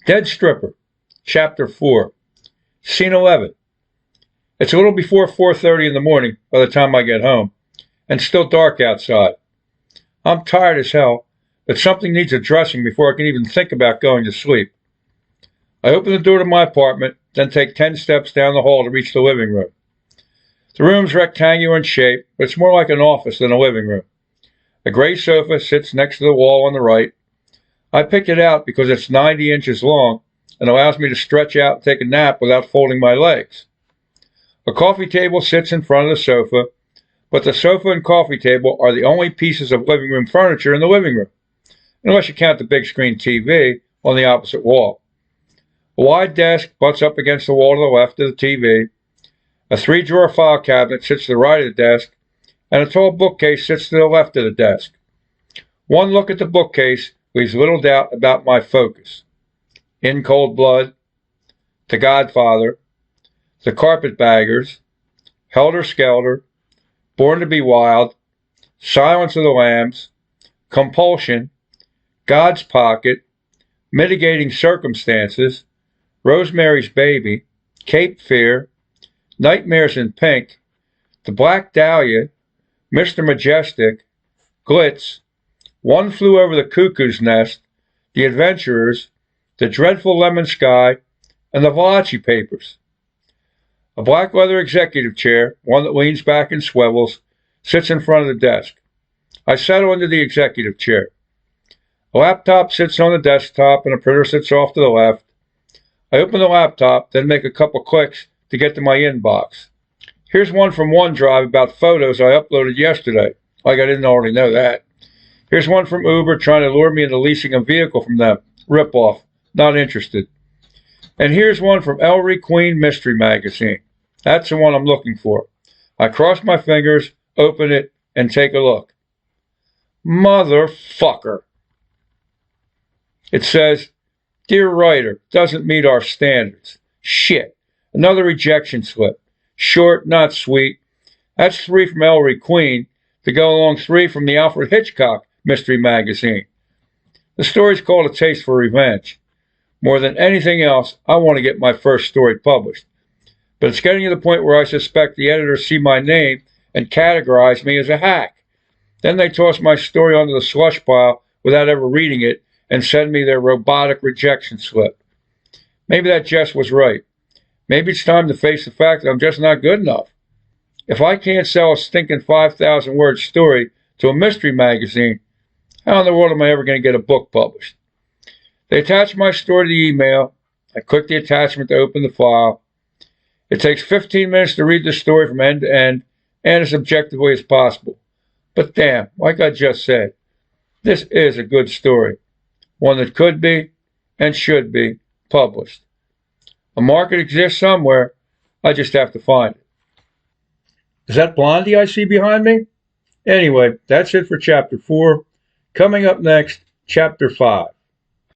Dead Stripper, Chapter 4, Scene 11. It's a little before 4:30 in the morning by the time I get home, and still dark outside. I'm tired as hell, but something needs addressing before I can even think about going to sleep. I open the door to my apartment, then take 10 steps down the hall to reach the living room. The room's rectangular in shape, but it's more like an office than a living room. A gray sofa sits next to the wall on the right. I picked it out because it's 90 inches long and allows me to stretch out and take a nap without folding my legs. A coffee table sits in front of the sofa, but the sofa and coffee table are the only pieces of living room furniture in the living room, unless you count the big screen TV on the opposite wall. A wide desk butts up against the wall to the left of the TV. A 3-drawer file cabinet sits to the right of the desk, and a tall bookcase sits to the left of the desk. One look at the bookcase leaves little doubt about my focus. In Cold Blood, The Godfather, The Carpetbaggers, Helter Skelter, Born to be Wild, Silence of the Lambs, Compulsion, God's Pocket, Mitigating Circumstances, Rosemary's Baby, Cape Fear, Nightmares in Pink, The Black Dahlia, Mr. Majestic, Glitz, One Flew Over the Cuckoo's Nest, The Adventurers, The Dreadful Lemon Sky, and The Valachi Papers. A black leather executive chair, one that leans back and swivels, sits in front of the desk. I settle into the executive chair. A laptop sits on the desktop and a printer sits off to the left. I open the laptop, then make a couple clicks to get to my inbox. Here's one from OneDrive about photos I uploaded yesterday, like I didn't already know that. Here's one from Uber trying to lure me into leasing a vehicle from them. Rip-off. Not interested. And here's one from Ellery Queen Mystery Magazine. That's the one I'm looking for. I cross my fingers, open it, and take a look. Motherfucker. It says, "Dear writer, doesn't meet our standards." Shit. Another rejection slip. Short, not sweet. That's 3 from Ellery Queen to go along 3 from the Alfred Hitchcock Mystery Magazine. The story's called A Taste for Revenge. More than anything else, I want to get my first story published. But it's getting to the point where I suspect the editors see my name and categorize me as a hack. Then they toss my story onto the slush pile without ever reading it and send me their robotic rejection slip. Maybe that Jess was right. Maybe it's time to face the fact that I'm just not good enough. If I can't sell a stinking 5,000-word story to a mystery magazine, how in the world am I ever going to get a book published? They attach my story to the email. I click the attachment to open the file. It takes 15 minutes to read the story from end to end and as objectively as possible. But damn, like I just said, this is a good story. One that could be and should be published. A market exists somewhere. I just have to find it. Is that Blondie I see behind me? Anyway, that's it for Chapter 4. Coming up next, Chapter 5.